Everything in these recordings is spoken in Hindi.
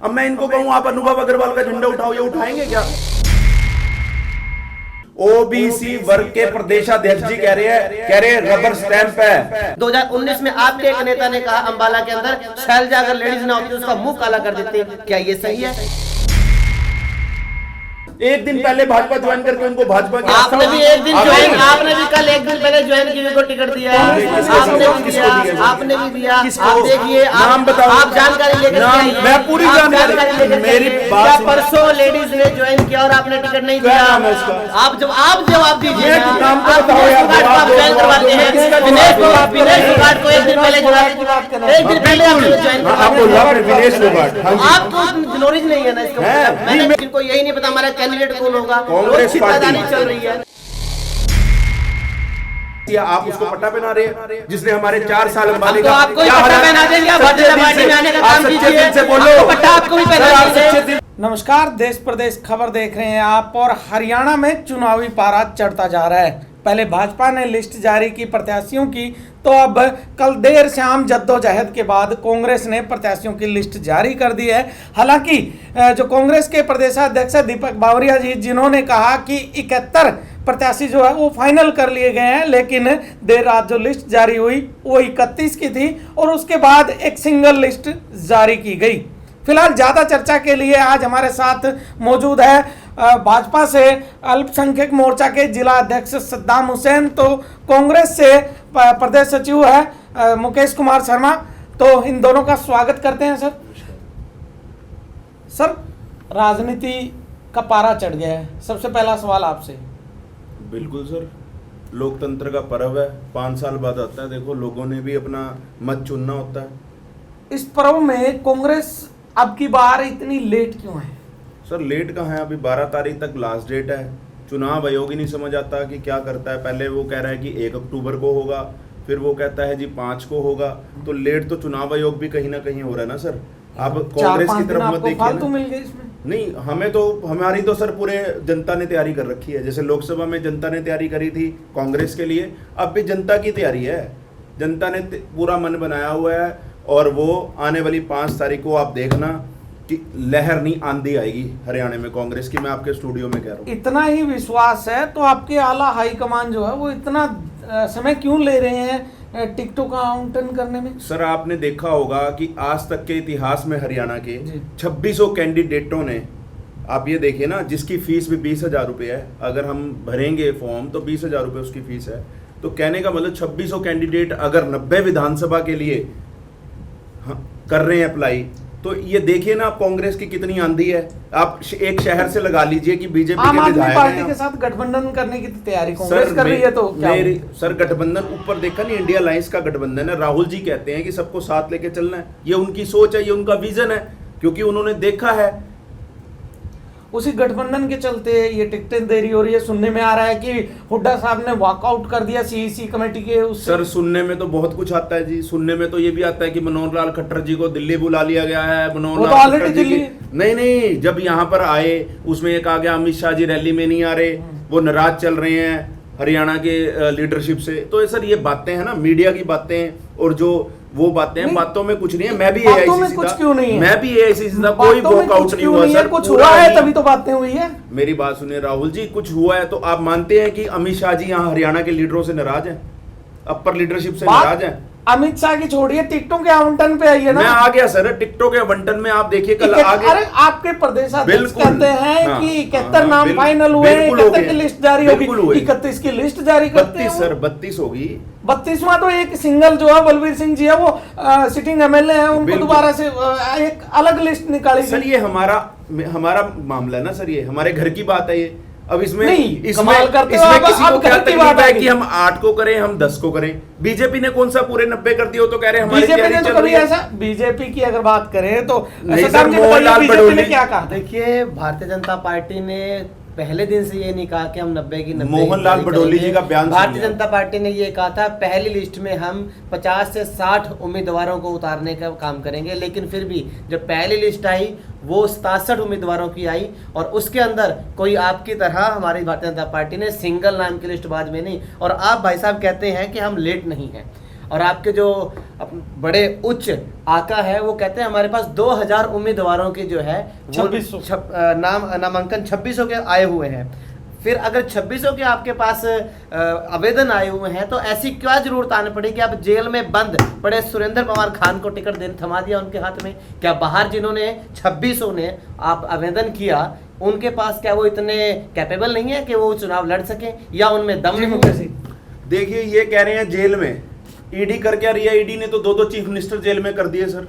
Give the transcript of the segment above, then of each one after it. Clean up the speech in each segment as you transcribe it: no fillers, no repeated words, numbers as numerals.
अब मैं इनको कहूं आप अनुभव अग्रवाल का झंडा उठाओ, ये उठाएंगे क्या? ओबीसी वर्ग के प्रदेशाध्यक्ष जी कह रहे हैं रबर स्टैंप है। 2019 में आपके एक नेता ने कहा अंबाला के अंदर शैलजा अगर लेडीज ना होती तो उसका मुंह काला कर देते, क्या ये सही है? एक दिन पहले भाजपा ज्वाइन करके उनको भाजपा की आपने भी एक दिन ज्वाइन, आपने भी कल एक दिन पहले ज्वाइन किए को टिकट दिया है, आपने भी दिया। आप देखिए, नाम बताओ, आप जानकारी लेकर आइए। मैं पूरी जानकारी, मेरी बात परसों लेडीज ने ज्वाइन किया और आपने टिकट नहीं दिया। आप जवाब दीजिए, नाम तो बताओ यार। ज्वाइन करवाते हैं विनेश फोगाट को एक दिन पहले, एक दिन पहले आपको नॉलेज नहीं है ना इसका। मैंने इनको यही नहीं पता हमारा कैंडिडेट कौन होगा, कांग्रेस पार्टी चल रही है। आप उसको पट्टा पहना रहे हैं जिसने हमारे 4 साल अंबाले का आपको ही पट्टा पहना देंगे, आप भारतीय जनता पार्टी में आने का काम कीजिए, बोलो पट्टा आपको भी पहना देंगे। नमस्कार, देश प्रदेश खबर देख रहे हैं आप। और हरियाणा में चुनावी पारा चढ़ता जा रहा है। पहले भाजपा ने लिस्ट जारी की प्रत्याशियों की, तो अब कल देर शाम जद्दोजहद के बाद कांग्रेस ने प्रत्याशियों की लिस्ट जारी कर दी है। हालांकि जो कांग्रेस के प्रदेशाध्यक्ष दीपक बावरिया जी, जिन्होंने कहा कि 71 प्रत्याशी जो है वो फाइनल कर लिए गए हैं, लेकिन देर रात जो लिस्ट जारी हुई वो 31 की थी और उसके बाद एक सिंगल लिस्ट जारी की गई। फिलहाल ज़्यादा चर्चा के लिए आज हमारे साथ मौजूद है भाजपा से अल्पसंख्यक मोर्चा के जिला अध्यक्ष सद्दाम हुसैन, तो कांग्रेस से प्रदेश सचिव है मुकेश कुमार शर्मा। तो इन दोनों का स्वागत करते हैं सर। सर, राजनीति का पारा चढ़ गया है, सबसे पहला सवाल आपसे। बिल्कुल सर, लोकतंत्र का पर्व है, 5 साल बाद आता है। देखो, लोगों ने भी अपना मत चुनना होता है। इस पर्व में कांग्रेस अब की बार इतनी लेट क्यों है? सर, लेट कहाँ है, अभी 12 तारीख तक लास्ट डेट है। चुनाव आयोग ही नहीं समझ आता कि क्या करता है। पहले वो कह रहा है कि 1 अक्टूबर को होगा, फिर वो कहता है जी 5 को होगा। तो लेट तो चुनाव आयोग भी कहीं ना कहीं हो रहा है ना सर। आप कांग्रेस की तरफ मत देखिए मिल गए इसमें। नहीं, हमें तो, हमारी तो सर पूरे जनता ने तैयारी कर रखी है। जैसे लोकसभा में जनता ने तैयारी करी थी कांग्रेस के लिए, अब भी जनता की तैयारी है। जनता ने पूरा मन बनाया हुआ है और वो आने वाली 5 तारीख को आप देखना कि लहर नहीं आंधी आएगी हरियाणा में कांग्रेस की। मैं आपके स्टूडियो में कह रहा हूँ। इतना ही विश्वास है तो आपके आला हाईकमान जो है वो इतना समय क्यों ले रहे हैं टिकटों का आवंटन करने में? सर, आपने देखा होगा कि आज तक के इतिहास में हरियाणा के 2600 कैंडिडेटों ने, आप ये देखिए ना, जिसकी फीस भी 20,000 रुपये है। अगर हम भरेंगे फॉर्म तो 20,000 रुपये उसकी फीस है। तो कहने का मतलब 2600 कैंडिडेट अगर 90 विधानसभा के लिए कर रहे हैं अप्लाई, तो ये देखिए ना आप कांग्रेस की कितनी आंधी है। आप एक शहर से लगा लीजिए कि बीजेपी आम आदमी पार्टी के साथ गठबंधन करने की तैयारी कांग्रेस कर रही है, तो क्या सर, गठबंधन ऊपर देखा नहीं, इंडिया अलायंस का गठबंधन है। राहुल जी कहते हैं कि सबको साथ लेके चलना है। ये उनकी सोच है, ये उनका विजन है, क्योंकि उन्होंने देखा है। उसी गठबंधन के चलते ये टिकटें देरी हो रही है। सुनने में आ रहा है कि हुड्डा साहब ने वॉकआउट कर दिया सीईसी कमेटी के उससे। सर, सुनने में तो बहुत कुछ आता है जी। सुनने में तो ये भी आता है कि मनोहर लाल खट्टर जी को दिल्ली बुला लिया गया है। मनोहर लाल खट्टर जी नहीं, जब यहाँ पर आए उसमें एक आ गया अमित शाह जी रैली में नहीं आ रहे, वो नाराज चल रहे हैं हरियाणा के लीडरशिप से। तो सर, ये बातें हैं ना, मीडिया की बातें, और जो वो बातें हैं, बातों में कुछ नहीं है। मैं भी एआईसीसी कुछ क्यों नहीं है, मैं भी एआईसीसी था, कोई वॉकआउट नहीं हुआ सर। कुछ हुआ है तभी तो बातें हुई है। मेरी बात सुनिए राहुल जी, कुछ हुआ है तो आप मानते हैं कि अमित शाह जी यहाँ हरियाणा के लीडरों से नाराज हैं, अपर लीडरशिप से नाराज हैं? अमित शाह की छोड़िए, टिकटों के आवंटन पे आइए ना। मैं आ गया सर, टिकटों के आवंटन में आप देखिए कल आ गया। अरे आपके प्रदेशाध्यक्ष कहते हैं कि 71 नाम फाइनल हुए, 71 की लिस्ट जारी होगी, 31 की लिस्ट जारी करते हैं सर। 32 होगी। 32वां तो एक सिंगल जो है बलबीर सिंह जी है, वो सिटिंग एमएलए है, उनको दोबारा से एक अलग लिस्ट निकाली सर। ये हमारा मामला है ना सर, ये हमारे घर की बात है ये। अब इसमें किसी को क्या तकलीफ है कि हम 8 को करें, हम 10 को करें? बीजेपी ने कौन सा पूरे 90 कर दिया? तो कह रहे हैं हमारी बीजेपी ने तो कभी ऐसा, बीजेपी की अगर बात करें तो बीजेपी ने क्या कहा? देखिए, भारतीय जनता पार्टी ने पहले दिन से ये नहीं कहा कि हम 90 की 90। मोहनलाल बडोली जी का बयान, भारतीय जनता पार्टी ने ये कहा था पहली लिस्ट में हम 50 से 60 उम्मीदवारों को उतारने का काम करेंगे। लेकिन फिर भी जब पहली लिस्ट आई वो 67 उम्मीदवारों की आई, और उसके अंदर कोई आपकी तरह हमारी भारतीय जनता पार्टी ने सिंगल नाम की लिस्ट बाद में नहीं। और आप भाई साहब कहते हैं कि हम लेट नहीं हैं। और आपके जो बड़े उच्च आका है वो कहते हैं हमारे पास 2000 उम्मीदवारों की जो है वो 2600 नामांकन 2600 के आए हुए हैं। फिर अगर 2600 के आपके पास आवेदन आए हुए हैं तो ऐसी क्या जरूरत आने पड़ी कि आप जेल में बंद पड़े सुरेंद्र पवार खान को टिकट देने थमा दिया उनके हाथ में? क्या बाहर जिन्होंने 2600 ने आप आवेदन किया उनके पास क्या वो इतने कैपेबल नहीं है कि वो चुनाव लड़ सकें, या उनमें दम नहीं है? देखिए ये कह रहे हैं जेल में ईडी कर क्या रही है। ईडी ने तो 2 चीफ मिनिस्टर जेल में कर दिए सर।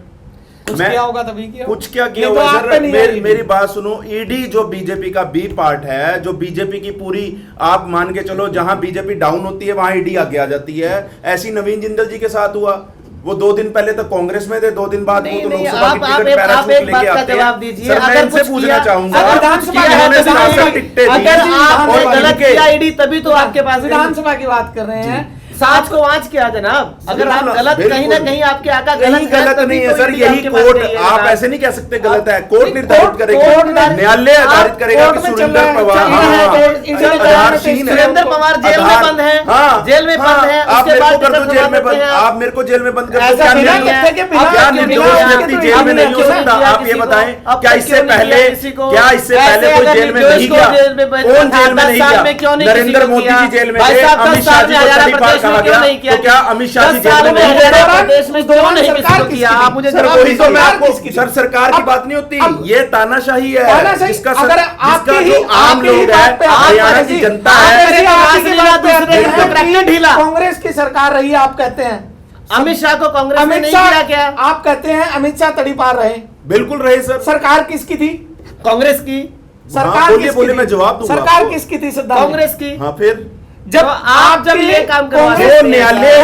कुछ किया होगा तभी किया, कुछ क्या किया नहीं होगा तो आप पे सर। नहीं आएगी। मेरी बात सुनो, ईडी जो बीजेपी का बी पार्ट है, जो बीजेपी की पूरी आप मान के चलो जहां बीजेपी डाउन होती है वहां ईडी आगे आ जाती है। ऐसी नवीन जिंदल जी के साथ हुआ। वो 2 दिन पहले तक कांग्रेस में थे, 2 दिन बाद वो तो लोकसभा की टिकट पैराशूट लेके आते हैं। सर मैं इनसे पूछना चाहूंगा तभी तो आपके पास विधानसभा की बात कर रहे हैं, साच को आंच किया जनाब। अगर आप गलत कहीं ना कहीं आपके आका गलत नहीं है सर। यही कोर्ट, आप ऐसे नहीं कह सकते गलत है। कोर्ट निर्धारित करेगा, न्यायालय निर्धारित करेगा कि सुरेंद्र पवार सुरेंद्र पवार जेल में बंद है, जेल में बंद है। आप मेरे को कर दो जेल में बंद, आप मेरे को जेल में बंद कर दो। क्या निर्दोष व्यक्ति जेल में नहीं हो सकता? आप ये बताएं, क्या इससे पहले कोई जेल में नहीं गया? कौन जेल में नहीं गया? नरेंद्र मोदी जी जेल में थे, अमित शाह जी को कई बार कहा गया, तो क्या अमित शाह जी जेल में नहीं गए? देश में क्यों नहीं किया? आप मुझे सर वही तो मैं आपको, सर सरकार की बात नहीं होती, ये तानाशाही है जिसका जो आम लोग है, हरियाणा की जनता है। कांग्रेस की सरकार रही है आप कहते हैं, अमित शाह को कांग्रेस ने नहीं किया क्या? आप कहते हैं अमित शाह तड़ी पार रहे, बिल्कुल रहे सर। सरकार किसकी थी? कांग्रेस की सरकार। बोलिए मैं जवाब दूंगा। सरकार किसकी थी? सिद्धार्थ कांग्रेस की। हाँ फिर जब आप जब ये काम करवा रहे जो न्यायालय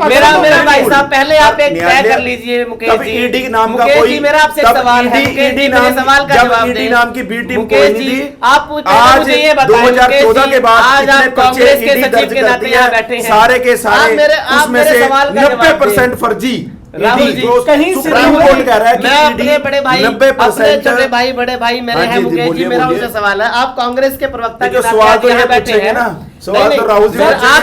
मेरा भाई साहब पहले आप एक तय कर लीजिए मुकेश जी। ईडी नाम का मुकेश कोई जी मेरा आपसे सवाल है, ईडी मेरे सवाल का जवाब ईडी नाम की बी टीम मुकेश जी आप आज मुझे ये बताइए 2014 के बाद आज आप कांग्रेस के सचिव के नाते यहाँ बैठे हैं, सारे के सारे उसमें से 90% फर्जी। राहुल जी कहीं सुप्रीम कोर्ट कह रहा है कि मैं अपने बड़े भाई, अपने छोटे भाई बड़े भाई मेरे हैं मुकेश जी, मेरा उनसे सवाल है। आप कांग्रेस के प्रवक्ता के सवाल तो ये पूछेंगे ना, सवाल तो राहुल जी आप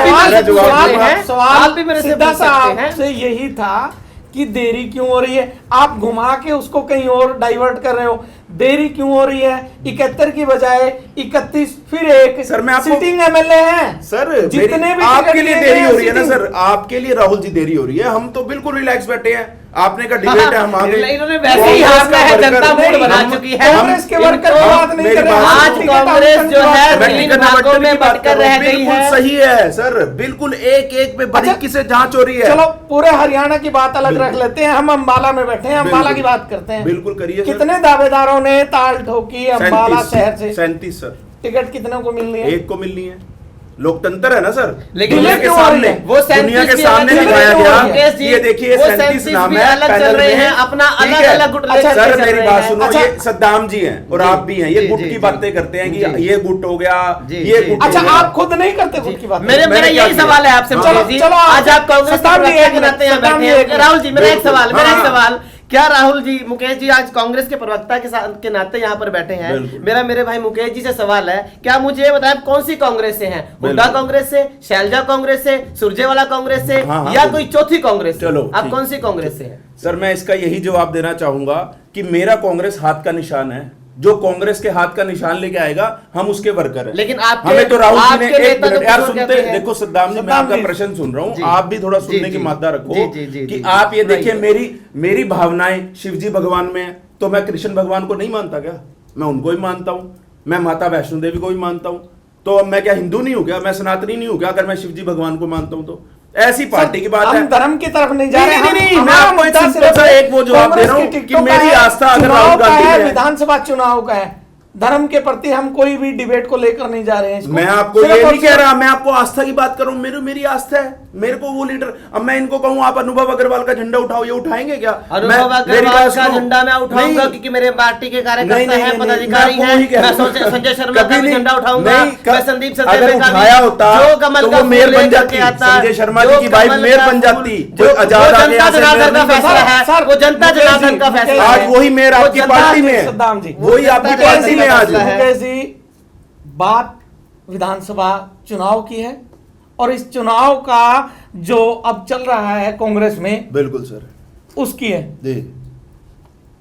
भी मेरे से पूछ सकते हैं। से यही था कि देरी क्यों हो रही है, आप घुमा के उसको कहीं और डाइवर्ट कर रहे हो। देरी क्यों हो रही है? 71 की बजाय 31 फिर एक सर मैं आपको सिटिंग एमएलए हैं सर। जितने भी आपके लिए देरी हो रही है ना सर, आपके लिए राहुल जी देरी हो रही है। हम तो बिल्कुल रिलैक्स बैठे हैं। आपने का डिबेट है, हम इन्होंने वैसे ही हारना है, जनता मूड बना चुकी है। कांग्रेस के वर्कर की बात नहीं कर रहे। आज कांग्रेस जो है तीन भागों में बंटकर रह गई है। बिल्कुल सही है सर, बिल्कुल एक एक पे बारीकी से जांच हो रही है। चलो पूरे हरियाणा की बात अलग रख लेते हैं, हम अंबाला में बैठे हैं, अंबाला की बात करते हैं। बिल्कुल करिए। कितने दावेदारों ने ताल ठोकी अंबाला शहर से? 37 सर। टिकट कितने को मिलनी है? एक को मिलनी है। लोकतंत्र है ना सर, लेकिन दुनिया के सामने दुनिया के सामने दिखाया गया। ये देखिए 37 नाम है, अलग चल रहे हैं, अपना अलग अलग गुट। सर मेरी बात सुनो, ये सद्दाम जी हैं और आप भी हैं, ये गुट की बातें करते हैं कि ये गुट हो गया, ये गुट। अच्छा आप खुद नहीं करते गुट की बात? मेरा यही सवाल है आपसे। चलो आज आप कांग्रेस के नाते यहाँ बैठे हैं। राहुल जी मेरा एक सवाल, क्या राहुल जी, मुकेश जी आज कांग्रेस के प्रवक्ता के नाते यहाँ पर बैठे हैं, मेरे भाई मुकेश जी से सवाल है, क्या मुझे ये बताएं कौन सी कांग्रेस से हैं? हुड्डा कांग्रेस से, शैलजा कांग्रेस से, सुरजेवाला कांग्रेस से, या कोई चौथी कांग्रेस? चलो आप कौन सी कांग्रेस से हैं? सर मैं इसका यही जवाब देना चाहूंगा कि मेरा कांग्रेस हाथ का निशान है। जो कांग्रेस के हाथ का निशान लेके आएगा हम उसके वर्कर हैं। लेकिन हमें तो राहुल जी ने एक मिनट यार सुनते, देखो सद्दाम जी मैं आपका प्रश्न सुन रहा हूँ, आप भी थोड़ा सुनने की मादा रखो कि आप ये देखिए मेरी भावनाएं शिवजी भगवान में है, तो मैं कृष्ण भगवान को नहीं मानता क्या? मैं उनको ही मानता हूँ। मैं माता वैष्णो देवी को भी मानता हूँ। तो मैं क्या हिंदू नहीं हूँ क्या? मैं सनातनी नहीं हूँ क्या अगर मैं शिवजी भगवान को मानता हूँ तो? ऐसी पार्टी की बात है। हम धर्म की तरफ नहीं जा रहे हैं। नहीं, मैं आपको एक सिंपल सा एक वो जवाब दे रहा हूँ कि मेरी आस्था अगर राहुल गांधी है, विधानसभा चुनाव का है, धर्म के प्रति हम कोई भी डिबेट को लेकर नहीं जा रहे हैं। मैं आपको ये नहीं कह रहा, मैं आपको आस्था की बात कर रहा हूँ। मेरी आस्था है, मेरे को वो लीडर। अब मैं इनको कहूँ आप अनुभव अग्रवाल का झंडा उठाओ, ये उठाएंगे क्या? अनुभव अग्रवाल का झंडा मैं उठाऊंगा क्योंकि मेरे पार्टी के कार्यकर्ता हैं, पदाधिकारी हैं। मैं संजय शर्मा का भी झंडा उठाऊंगा, मैं संदीप सचदेव का भी, जो कमल का मेयर बन जाती, संजय शर्मा जी की वाइफ मेयर बन जाती, जो जनता जनार्दन का फैसला है, वो जनता जनार्दन का फैसला है। आज वही मेयर आपकी पार्टी में है, वही आपकी पार्टी में आज बात विधानसभा चुनाव की है और इस चुनाव का जो अब चल रहा है कांग्रेस में बिल्कुल सर उसकी है। जी।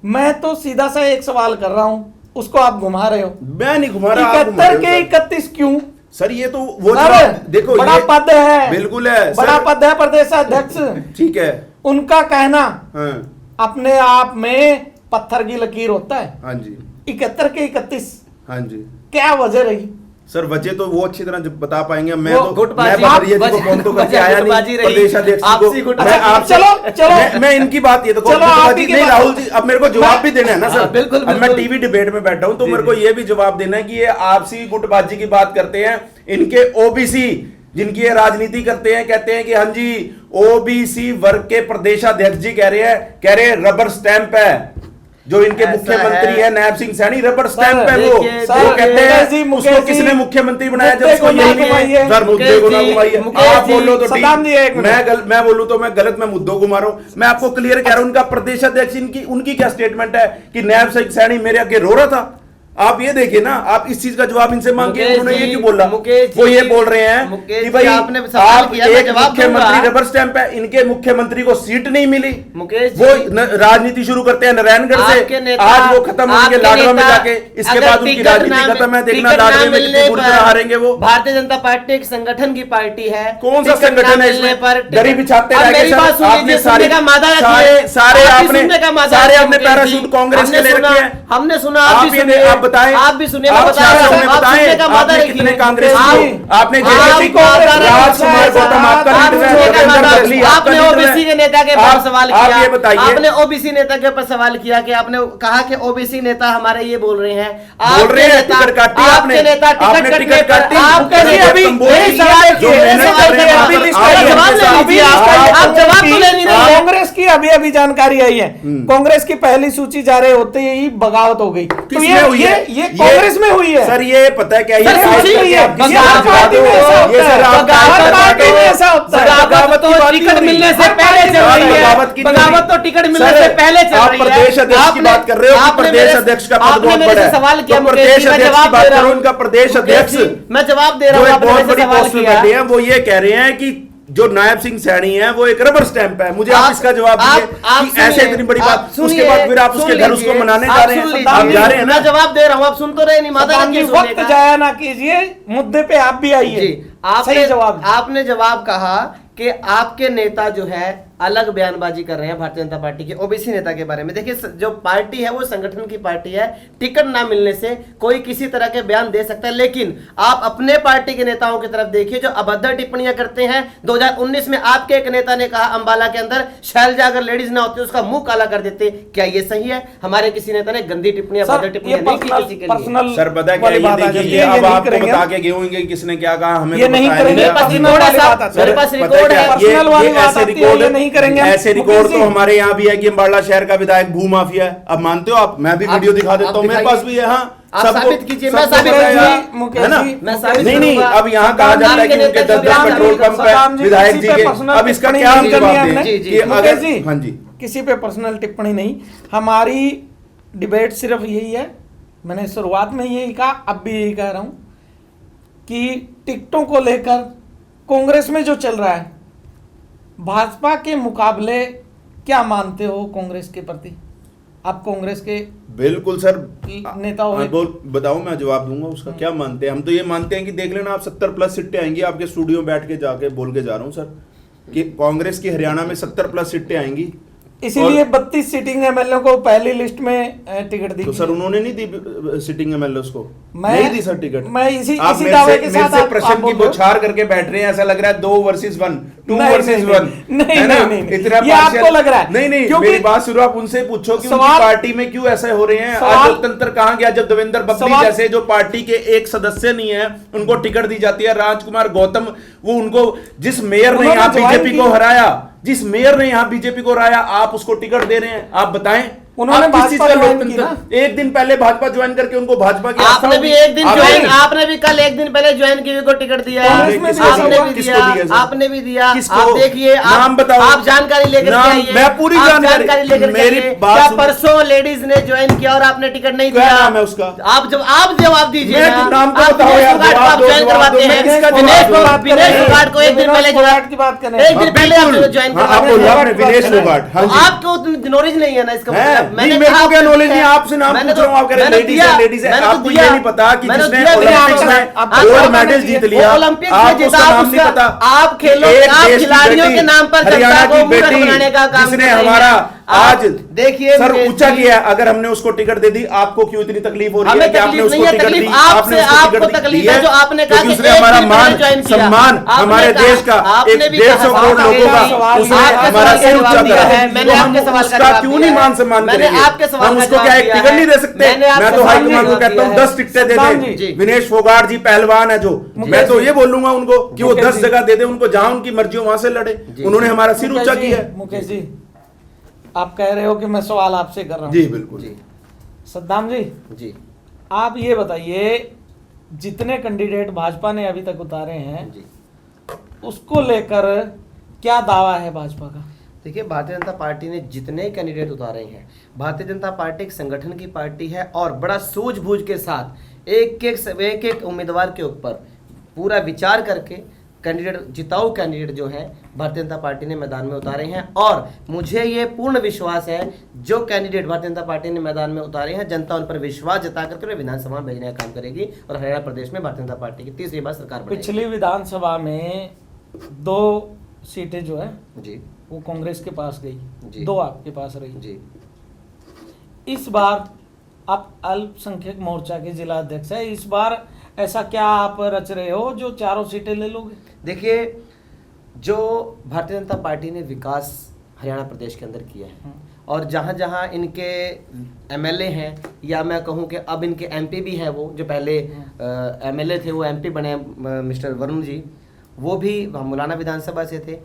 मैं तो सीधा सा एक सवाल कर रहा हूं, उसको आप घुमा रहे हो। मैं नहीं घुमा रहा, आप घुमा 71 रहे हो के सर। 31 क्यों? सर ये तो वो सर, जवाब देखो, बड़ा ये पद है, बिल्कुल है बड़ा सर। पद है प्रदेश अध्यक्ष, ठीक है। उनका कहना हाँ अपने आप में पत्थर की लकीर होता है। हाँ जी 71 के 31 हाँ जी क्या वजह रही? सर वजह तो वो अच्छी तरह जब बता पाएंगे। मैं वो तो गुटबाजी- मैं बदरिया जी को फोन तो करके वजह आया गुटबाजी नहीं रही, प्रदेश अध्यक्ष जी आपसी को। गुटबाजी। मैं आपसे चलो। मैं इनकी बात ये तो चलो, आप गुटबाजी ही की नहीं बात- राहुल जी, अब मेरे को जवाब भी देना है ना सर। हाँ, बिल्कुल, अब मैं बिल्कुल। टीवी डिबेट में बैठा हूं तो जी, मेरे को जी। ये भी जवाब देना है कि ये आपसी गुटबाजी की बात करते हैं। इनके ओबीसी जिनकी ये राजनीति करते हैं कहते हैं कि हाँ जी ओबीसी वर्ग के प्रदेशाध्यक्ष जी कह रहे हैं रबर स्टैंप है जो इनके ऐसा मुख्यमंत्री है नायब सिंह सैनी, रबर स्टैंप है वो। देखिए, वो कहते मुकेश जी, हैं मुकेश उसको जी, किसने मुख्यमंत्री बनाया जब मुद्दे उसको को ना यही नहीं घुमाइए। है। सर मुद्दे को ना मुकेश जी, घुमाइए, मुकेश आप जी, बोलो तो सदाम जी, एक ठीक। मिनट। मैं बोलूं तो मैं गलत, मैं मुद्दों को मारूं। मैं आपको क्लियर कह रहा हूं उनका प्रदेश अध्यक्ष उनकी क्या स्टेटमेंट है कि नायब सिंह सैनी मेरे आगे रो रहा था। आप ये देखिए ना, आप इस चीज का जवाब इनसे मांगिए। मुकेश उन्होंने ये जी, क्यों बोला? मुकेश वो जी, ये बोल रहे हैं मुकेश कि जी, भाई आपने सवाल आप किया, मैं एक जवाब मुख्यमंत्री दूंगा। रबर स्टैंप है, इनके मुख्यमंत्री को सीट नहीं मिली। मुकेश वो जी, राजनीति शुरू करते हैं नारायणगढ़ आपके से, नेता- आज वो खत्म होंगे आपके लाडवा में नेता- जाके, इसके अगर बाद उनकी टिकट राजनीति ना- खत्म है। देखना टिकट ना लाडवे में मिलने कितनी बुरी तरह पर हारेंगे वो। भारतीय जनता पार्टी एक संगठन की पार्टी है। कौन सा टिकट ना संगठन है मिलने इसमें? पर दरी बिछाते अब रह गए मेरी सर। बात सुन आपने लीजिए, सारे सुनने का मादा रखिए। सारे आप भी आपने सुनने का मादा सारे रखिए, आपने मुकेश पैराशूट जी। कांग्रेस के हमने ले सुना- रखे हैं। हमने सुना, आप आप भी ये सुनिए, आप बताएं, आप भी सुनिए, मैं आप बता रहा शासन हूं, में आप बताएं, सुनने का मादा आपने रखिए। कितने कांग्रेस आप- को, आपने आप जेजेपी को, मादा रखिए। राजकुमार गौतम आपका आप लीडर है, सुनने का रविंद्र मादा- दखली आपका आपने लीडर ओबीसी के है। नेता के ऊपर सवाल किया। आप ये बताइए, आपने ओबीसी नेता के ऊपर सवाल किया कि आपने कहा कि ओबीसी नेता हमारे ये बोल रहे हैं। बोल रहे हैं, टिकट काटी आपने। आपके नेता आपने टिकट टिकट काटी। आप मुकेश जी, अभी मेरे सवाल जो किए, मेहनत सवाल कर रहे हैं, किए, अभी आप लिस्ट जवाब आई है, ले अभी लीजिए। लिस्ट आई है। आप जवाब तो ले नहीं रहे हैं। कांग्रेस की अभी जानकारी आई है, कांग्रेस की पहली सूची जारी होते ही बगावत हो गई। तो किसमें हुई है? ये कांग्रेस में हुई है सर ये पता है क्या, ये सर, आज सूची तक हुई है। आप किसी बगावत को पार्टी में ऐसा होता ये है। सर आप बगावत पार्टी में ऐसा होता है। बगावत तो टिकट मिलने से पहले चल रही है। बगावत की बगावत तो टिकट मिलने सर, से पहले चल आप रही है। प्रदेश अध्यक्ष की बात कर रहे हो कि आपने प्रदेश मेरे- अध्यक्ष का पद आपने बहुत मेरे बड़ा से है। सवाल किया, तो मुकेश प्रदेश जी, मैं अध्यक्ष की जवाब बात दे रहा करो, हूं। उनका प्रदेश मुकेश अध्यक्ष जी, मैं जवाब दे रहा जो हूं। एक आपने बहुत मेरे से बड़ी सवाल पोस्ट में किया। बैठे हैं, वो ये कह रहे हैं कि जो नायब सिंह सैनी है वो एक रबर स्टैंप है। मुझे आप इसका जवाब दीजिए कि ऐसे इतनी बड़ी बात, उसके बाद फिर आप उसके घर उसको मनाने जा रहे हैं। आप जा रहे हैं ना। मैं जवाब दे रहा हूं, आप सुन तो रहे नहीं। माता सदाम जी, रखिए सुनने वक्त का। जाया ना कीजिए, मुद्दे पे आप भी आइए। जी, आपने सही जवाब। आपने जवाब कहा कि आपके नेता जो है अलग बयानबाजी कर रहे हैं भारतीय जनता पार्टी के ओबीसी नेता के बारे में। देखिए, जो पार्टी है वो संगठन की पार्टी है। टिकट ना मिलने से कोई किसी तरह के बयान दे सकता है, लेकिन आप अपने पार्टी के नेताओं की तरफ देखिए जो अभद्र टिप्पणियां करते हैं। 2019 में आपके एक नेता ने कहा अंबाला के अंदर शैलजा अगर लेडीज ना होती उसका मुंह काला कर देते। क्या ये सही है? हमारे किसी नेता ने गंदी टिप्पणियां, सर, अभद्र ये टिप्पणियां नहीं की किसी के लिए। पर्सनल सर पता है क्या, वाली ये बात आ जाती देखिए है, अब नहीं आपको करेंगे। बता के गए होंगे किसने क्या कहा, हमें ये तो नहीं बताया करेंगे। मेरे पास पर्सनल रिकॉर्ड है वाली साहब, बात मेरे है। पास पता है रिकॉर्ड क्या, है। पर्सनल वाली ये बात ऐसे आती है, रिकॉर्ड ये नहीं करेंगे हम। ऐसे मुकेश रिकॉर्ड जी। तो हमारे यहाँ भी है कि अम्बाला शहर का विधायक भू माफिया है। अब मानते हो आप? मैं भी वीडियो दिखा देता हूँ, मेरे पास भी है। हाँ, आप सबको- साबित कीजिए, मैं सबको साबित पता है, करूंगा। हाँ, मुकेश है ना? जी, मैं साबित नहीं नहीं, करूंगा। अब यहाँ कहा सदाम जाता है जी कि के उनके नेता 10-10 जो पेट्रोल बयान पंप सदाम है जी, विधायक किसी जी पे के। पर्सनल अब इसका टिप्पणी क्या हम नहीं जवाब करनी दें है जी, जी, कि मुकेश अगर जी, हाँ जी किसी पे पर्सनल टिप्पणी नहीं, हमारी डिबेट सिर्फ यही है। मैंने शुरुआत में यही कहा, अब भी यही कह रहा हूं कि टिकटों को लेकर कांग्रेस में जो चल रहा है, भाजपा के मुकाबले क्या मानते हो कांग्रेस के प्रति? आप कांग्रेस के बिल्कुल सर नेता हो। बोल बताओ, मैं जवाब दूंगा उसका। क्या मानते हैं? हम तो ये मानते हैं कि देख लेना आप 70+ सीटें आएंगी। आपके स्टूडियो में बैठ के जाके बोल के जा रहा हूँ सर कि कांग्रेस की हरियाणा में 70+ सीटें आएंगी। इसीलिए 32 सीटिंग एमएलए को पहली लिस्ट में टिकट दी तो गई। सर उन्होंने नहीं दी सिटिंग एमएलए को, मैं- नहीं दी सर टिकट। मैं इसी आप इसी मेरे दावे से- के मेरे साथ से आप प्रश्न की बोल रहे हो। बौछार करके बैठ रहे हैं। ऐसा लग रहा है 2 वर्सेस 1, 2 नहीं, वर्सेस नहीं, 1, नहीं, है ना? नहीं, नहीं, इतना ये आपको partial- लग रहा है। नहीं नहीं, क्योंकि मेरी बात सुनो, आप उनसे पूछो कि उनकी सवाल- पार्टी में क्यों ऐसे हो रहे हैं। आज सवाल- लोकतंत्र कहां गया जब देवेंद्र बब्बी सवाल- जैसे जो पार्टी के एक सदस्य नहीं है उनको टिकट दी जाती है। राजकुमार गौतम, वो उनको जिस मेयर ने उन्होंने यहाँ ज्वाइन बीजेपी की। को हराया, जिस मेयर ने यहाँ बीजेपी को हराया, आप उसको टिकट दे रहे हैं। आप बताएं उन्होंने आप किस चीज भाजपा का ज्वाइन की लोकतंत्र, एक दिन पहले भाजपा ज्वाइन करके उनको भाजपा की आपने भी एक दिन आपने- ज्वाइन, आपने भी कल एक दिन पहले ज्वाइन किए को टिकट दिया है, कांग्रेस में भी आपने ऐसा भी किसको दिया, दिया सर? आपने भी दिया। किसको? आप देखिए, नाम बताओ। आप जानकारी लेकर के नाम- आइए, मैं पूरी आप जानकारी- लेकर के मेरी आइए। बात क्या सुनो। परसों लेडीज ने ज्वाइन किया और आपने टिकट नहीं क्या दिया? नाम है उसका? आप जवाब दीजिए मैं ना। नाम तो आप बताओ विनेश यार, फोगाट को जवाब आप दो, ज्वाइन जवाब करवाते दो, मैं हैं। किसका विनेश जवाब दूं? फोगाट को एक दिन पहले फोगाट की बात करें। एक दिन पहले आप बिल्कुल। ज्वाइन हाँ, करवाते आप बोलो, हैं। आपने विनेश फोगाट, हाँ जी। आपको नॉलेज नहीं है ना इसका है? मतलब। नहीं, मेरे को क्या knowledge नहीं है, आपसे नाम मैंने पूछ रहा हूँ, आप कह रहे हैं मैंने ladies है, दिया, ladies है। मैंने तो आपको दिया, ये नहीं पता कि मैंने जिसने दिया ओलंपिक्स विनेश में फोगाट। गोल्ड मेडल जीत लिया, ओलंपिक्स में आपको जीता, उसका नाम नहीं उसका- पता। आप खेलों एक आप देश की खिलाड़ियों बेटी, के नाम पर हरियाणा जनता को की मूर्ख बेटी, बनाने का काम जिसने कर रही हमारा है। आज देखिए सर विनेश ऊंचा जी, किया है, अगर हमने उसको टिकट दे दी, आपको क्यों इतनी तकलीफ हो रही हमें है कि आपने तकलीफ नहीं उसको है, टिकट दी? तकलीफ आपसे, उसको आपको टिकट दी तकलीफ है जो आपने कहा क्योंकि कि उसने एक हमारा दिन मान पहले ज्वाइन किया। सम्मान आपने हमारे कहा- देश का आपने एक भी 150 कहा- करोड़ लोगों का सवाल उसने आपके हमारा सवाल का सिर जवाब ऊंचा दिया करा है, मैंने तो हम आपके सवाल का उसका जवाब क्यों दिया नहीं है। मान सम्मान मैंने करेंगे? आपके सवाल हम का उसको जवाब क्या एक दिया टिकट है। नहीं दे सकते? मैंने आपके मैं तो सवाल हाईकमान का को कहता हूँ जवाब 10 टिकटें दे सद्दाम दे। जी। विनेश फोगाट जी पहलवान है जो, मैं तो ये बोलूंगा उनको कि वो मुकेश 10 जी। जगह दे दे उनको, जहां उनकी मर्जी हो वहां से लड़े। उन्होंने हमारा सिर ऊंचा किया है। मुकेश जी, आप कह रहे हो कि मैं सवाल आपसे कर रहा हूँ। जी बिल्कुल। जी सद्दाम जी, जी आप ये बताइए, जितने कैंडिडेट भाजपा ने अभी तक उतारे हैं जी उसको लेकर क्या दावा है भाजपा का? देखिए, भारतीय जनता पार्टी ने जितने कैंडिडेट उतारे हैं, भारतीय जनता पार्टी एक संगठन की पार्टी है और बड़ा सूझबूझ के साथ एक एक उम्मीदवार के ऊपर पूरा विचार करके कैंडिडेट, जिताऊ कैंडिडेट जो है भारतीय जनता पार्टी ने मैदान में उतारे हैं। और मुझे ये पूर्ण विश्वास है जो कैंडिडेट भारतीय जनता पार्टी ने मैदान में उतारे हैं, जनता उन पर विश्वास जता करके उन्हें विधानसभा में भेजने का काम करेगी और हरियाणा प्रदेश में भारतीय जनता पार्टी की तीसरी बार सरकार बनेगी। पिछली विधानसभा में 2 सीटें जो है जी वो कांग्रेस के पास जी। गई, 2 आपके पास रही। जी इस बार आप अल्पसंख्यक मोर्चा के जिला अध्यक्ष है, इस बार ऐसा क्या आप रच रहे हो जो 4 सीटें ले लोगे? देखिए, जो भारतीय जनता पार्टी ने विकास हरियाणा प्रदेश के अंदर किया है और जहाँ जहाँ इनके एमएलए हैं, या मैं कहूँ कि अब इनके एमपी भी हैं, वो जो पहले एमएलए थे वो एमपी बने, मिस्टर वरुण जी, वो भी मुलाना विधानसभा से थे।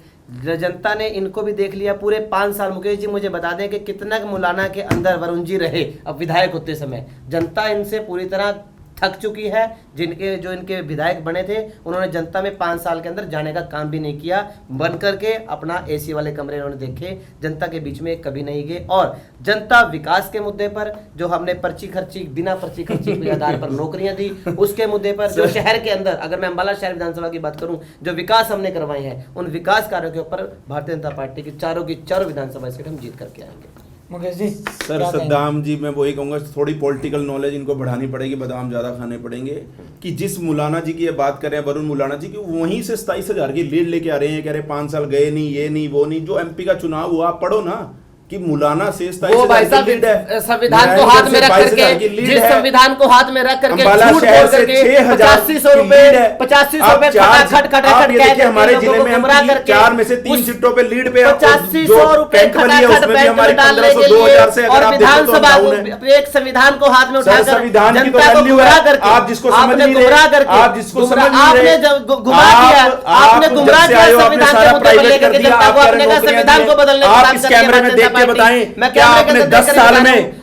जनता ने इनको भी देख लिया पूरे 5 साल। मुकेश जी मुझे बता दें कि कितना मुलाना के अंदर वरुण जी रहे अब विधायक होते समय। जनता इनसे पूरी तरह थक चुकी है। जो इनके विधायक बने थे उन्होंने जनता में 5 साल के अंदर जाने का काम भी नहीं किया, बन करके अपना एसी वाले कमरे उन्होंने देखे, जनता के बीच में कभी नहीं गए। और जनता विकास के मुद्दे पर जो हमने बिना पर्ची खर्ची के आधार पर नौकरियां दी, उसके मुद्दे पर जो शहर के अंदर, अगर मैं अम्बाला शहर विधानसभा की बात करूं, जो विकास हमने करवाए हैं, उन विकास कार्यों के ऊपर भारतीय जनता पार्टी की चारों विधानसभा सीट हम जीत करके आएंगे। मुकेश जी, सर क्या कहेंगे? सद्दाम जी, मैं वही कहूंगा थोड़ी पॉलिटिकल नॉलेज इनको बढ़ानी पड़ेगी, बादाम ज्यादा खाने पड़ेंगे। कि जिस मुलाना जी की ये बात कर रहे हैं, वरुण मुलाना जी की, वहीं से 27,000 की लीड लेके आ रहे हैं, कह रहे 5 साल गए नहीं, ये नहीं वो नहीं। जो एमपी का चुनाव हुआ, आप पढ़ो ना कि मुलाना से 27,000 की लीड है। संविधान को हाथ में रख करके, जिस संविधान को हाथ में रख करके झूठ बोल करके 8500 रुपए 8500 रुपए खटाखट हमारे जिले में गुमराह करके 4 में से 3 सीटों पे लीड पे 8500 रुपए खटाखट बैंक में डालने के लिए और विधानसभा को एक संविधान को हाथ में उठाकर संविधान की तो जनता को वैल्यू गुमराह है। करके आप जिसको समझ आपने नहीं गुमराह रहे, करके आप जिसको समझ नहीं आपने रहे, जब गुमराह किया, आपने आप गुमराह जब से किया आए हो, संविधान आपने के सारा मुद्दे को प्राइवेट लेकर कर के दिया, जनता को आप अपने का नौकरियां संविधान को बदलने का आप काम इस करके कैमरे में भारतीय देख के जनता बताएं, पार्टी- मैं क्या कैमरे के आपने अंदर 10 देख कर साल बता में रहा हूं।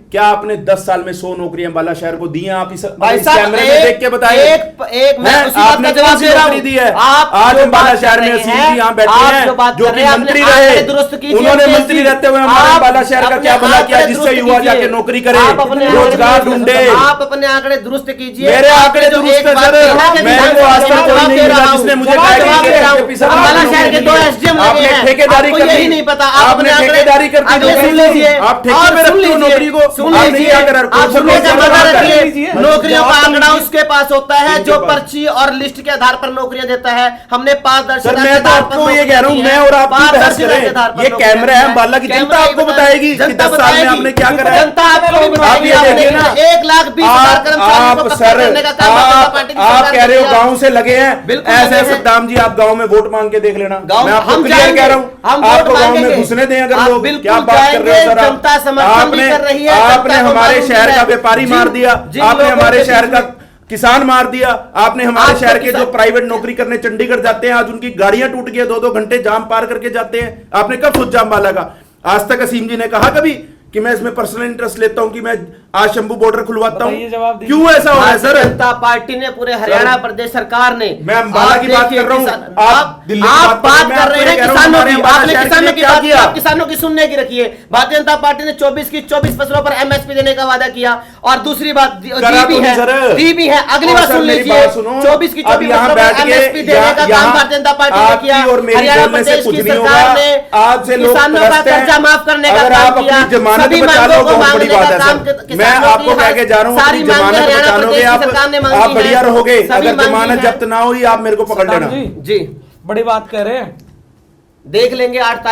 क्या आपने 10 साल में 100 नौकरियां अम्बाला शहर को दी हैं? आप इस भाई साहब, कैमरे में देख के बताइए। एक मैं उसी बात आपने का जवाब कौन सी दे रहा नौकरी हूं। दी है? आप आज जो अम्बाला बात शहर कर में रहे असीम हैं, जी यहाँ बैठे आप हैं जो बात जो कर कि रहे हैं, मंत्री अपने रहे, आंकड़े दुरुस्त कीजिए, उन्होंने अपने मंत्री ऐसी- रहते हुए हमारे आप अम्बाला शहर का अपने क्या भला किया, आंकड़े जिससे दुरुस्त युवा कीजिए। जाके नौकरी करे, आप अपने आंकड़े रोजगार दुरुस्त- ढूंढे। आप अपने आंकड़े दुरुस्त कीजिए। मेरे आंकड़े जो दुरुस्त एक है बात सर। कहा कि मेरे को आज तक जवाब कोई नहीं दे मिला रहा जिसने हूं। मुझे जवाब कहा दे कि रहा हूं। बीजेपी सरकार अम्बाला नौकरी शहर के दी 2 है। एसडीएम लगे आपने हैं। ठेकेदारी आपको कर यही दी। नहीं पता। आप आपने अपने आंकड़े ठेकेदारी कर दी अगले नौकरी सुन को। लीजिए। आप ठेके और में सुन रखते हो लीजिए, नौकरी को। सुन आपने लीजिए। क्या करा? आप सुनने का जवाब मजा कर रखिए। लीजिए। नौकरियों का जवाब तो आंकड़ा लीजिए। उसके पास होता है इनके जो पास। पर्ची और लिस्ट के आधार पर नौकरियां देता है। हमने सर पारदर्शिता के मैं तो आधार पर आपको ये कह रहा हूँ, नौकरियां मैं दी और हैं। आप क्यों बहस पारदर्शिता के करें? आधार पर ये नौकरियां कैमरा है दी हैं। अम्बाला की, जनता कैमरा आपको ही बताएगी कि जनता 10 साल में बताएगी। आपने क्या करा है। जनता आपको भी आप ये बताएगी। देखिए ना, आपने 1,20,000 कर्मचारियों को आप पक्का सर करने का काम भारतीय जनता पार्टी की आप सरकार कह रहे हो ने किया। गांव से लगे हैं, बिल्कुल ऐसे लगे हैं। सद्दाम जी आप गांव में वोट मांग के देख लेना। गांव मैं आपको हम क्लियर जाएंगे, कह रहा हम हूँ, वोट आपको गांव में मांगेंगे। घुसने दें अगर आप लोग। बिल्कुल क्या बात कर रहे हो जाएंगे, सर आप? जनता समर्थन भी कर रही है, आपने जनता को हमारे मालूम शहर है। का व्यापारी जिन- मार दिया, जिन आपने लोगों हमारे के शहर बीच का में- किसान मार दिया, आपने हमारे आपके शहर के जो किसान- प्राइवेट नौकरी करने चंडीगढ़ जाते हैं, आज उनकी गाड़ियां टूट गई, 2-2 घंटे जाम पार करके जाते हैं। आपने कब सोचा अम्बाला का? आज तक असीम जी ने कहा कभी कि मैं इसमें पर्सनल इंटरेस्ट लेता हूं कि मैं आज शंभू बॉर्डर खुलवाता बताइए, जवाब हूं? दीजिए। क्यों ऐसा हो रहा है सर? भारतीय जनता पार्टी ने, पूरे हरियाणा प्रदेश सरकार ने, मैं अम्बाला की बात कर रहा हूं, आप दिल्ली की आप बात कर रहे हैं किसानों की, आपने किसानों की बात किया? आप किसानों की सुनने की रखी है। भारतीय जनता पार्टी ने 24 की 24 फसलों पर एमएसपी देने का वादा किया, और दूसरी बात दी भी है। अगली बात सुन लीजिए, 24 की 24 फसलों पर एमएसपी देने का काम भारतीय जनता पार्टी ने किया। हरियाणा प्रदेश की सरकार ने किसानों का कर्जा माफ करने का काम किया, सभी मांगों को मांगने का काम मैं आपको कह के जा रहा हूं, सारी मांगें हरियाणा प्रदेश की सरकार ने मांगी आप बढ़िया रहोगे। सभी अगर मांगी जमानत हैं। जब्त ना हुई आप मेरे को पकड़ लेना। जी बड़ी बात कह रहे हैं। देख लेंगे 8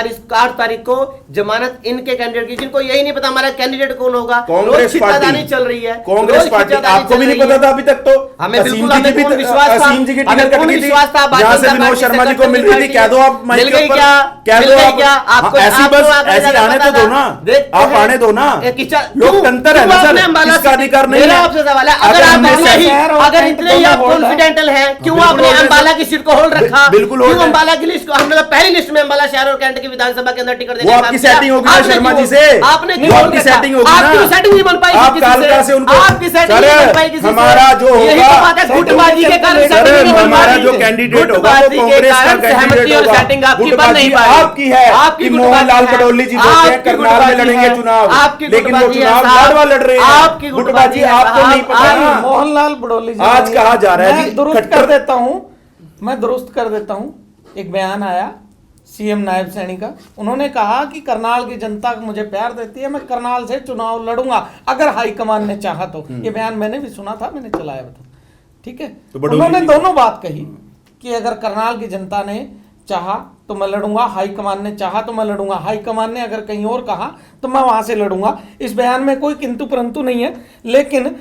तारीख को जमानत इनके कैंडिडेट की, जिनको यही नहीं पता हमारा कैंडिडेट कौन होगा। कांग्रेस खींचातानी चल रही है, कांग्रेस पार्टी, आपको भी नहीं पता था अभी तक? तो हमें बिल्कुल, हमें पूर्ण विश्वास था, असीम जी की हमें टिकट पूर्ण कटी थी, विश्वास था। जहां से विनोद शर्मा जी को मिल रही थी, कह दो आप माइक मिल के गई ऊपर, क्या? कह मिल दो गई आप, क्या? आपको ऐसी बस ऐसी आने तो दो ना, आप आने दो ना। लोकतंत्र है ना सर, इसका अधिकार नहीं है। आपसे सवाल है, अगर इतने ही आप कॉन्फिडेंटल हैं, क्यों आपने अंबाला की सीट को होल्ड रखा? बिल्कुल क्यों अंबाला की लिस्ट को, हमने पहली लिस्ट में अंबाला शहर और कैंट की विधानसभा के अंदर टिकट वो आपकी सेटिंग होगी ना शर्मा जी से, आपने वो आपकी सेटिंग होगी ना, आपकी सेटिंग नहीं बन पाएगी आप किसी कालका से उनको, आपकी सेटिंग नहीं बन पाएगी किसी से। हमारा जो यही होगा, तो बात है, गुटबाजी के कारण सेटिंग नहीं बन हमारा पाएगी। जो कैंडिडेट होगा वो गुटबाजी के कांग्रेस का कारण सहमति कैंडिडेट और होगा। सेटिंग आपकी बन गुटबाजी नहीं पाएगी। आपकी है कि मोहनलाल पटौली जी बोलते हैं करनाल में लड़ेंगे चुनाव, लेकिन वो चुनाव लाडवा लड़ रहे हैं। आपकी गुटबाजी आपको नहीं पता ना। मोहनलाल बड़ौली जी आज कहा जा रहा है मैं जी, दुरुस्त कर देता हूं, मैं दुरुस्त कर देता हूं। एक बयान आया सीएम नायब सैनी का, उन्होंने कहा कि करनाल की जनता मुझे प्यार देती है, मैं करनाल से चुनाव लड़ूंगा अगर हाईकमान ने चाहा तो। ये बयान मैंने भी सुना था, मैंने चलाया था, ठीक है। तो बड़ौली उन्होंने जी- दोनों बात कही कि अगर करनाल की जनता ने चाहा तो मैं लड़ूंगा, हाईकमान ने चाहा तो मैं लड़ूंगा, हाईकमान ने अगर कहीं और कहा तो मैं वहां से लड़ूंगा। इस बयान में कोई किंतु परंतु नहीं है। लेकिन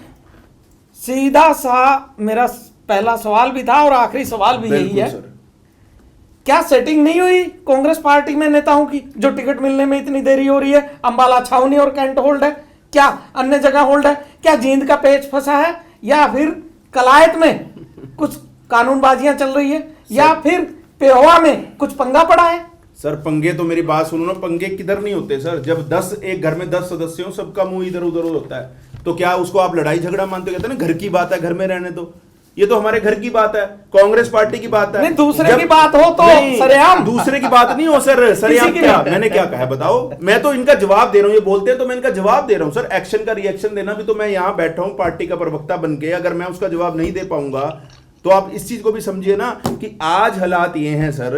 सीधा सा मेरा पहला सवाल भी था और आखिरी सवाल भी यही बिल्कुल है, सर। क्या सेटिंग नहीं हुई कांग्रेस पार्टी में नेताओं की, जो टिकट मिलने में इतनी देरी हो रही है? अंबाला, छावनी और कैंट होल्ड है क्या? अन्य जगह होल्ड है क्या? जींद का पेच फंसा है, या फिर कलायत में कुछ कानूनबाजियां चल रही है, या फिर पेहोवा में कुछ पंगा पड़ा है? सर पंगे तो मेरी बात सुनो ना, पंगे किधर नहीं होते सर। जब 10 एक घर में 10 सदस्य हो, सबका मुंह इधर उधर होता है, तो क्या उसको आप लड़ाई झगड़ा मानते हो? कहते हैं ना घर की बात है, घर में रहने दो। ये तो हमारे घर की बात है, कांग्रेस पार्टी की बात है। नहीं, दूसरे जब- की बात हो तो नहीं, सरेआम। दूसरे की बात नहीं हो सर, सरेआम की क्या? नहीं। मैंने क्या कहा है बताओ? मैं तो इनका जवाब दे रहा हूं, ये बोलते हैं तो मैं इनका जवाब दे रहा हूं सर। एक्शन का रिएक्शन देना भी तो मैं यहां बैठा हूं पार्टी का प्रवक्ता बन के, अगर मैं उसका जवाब नहीं दे पाऊंगा तो आप इस चीज को भी समझिए ना कि आज हालात ये हैं सर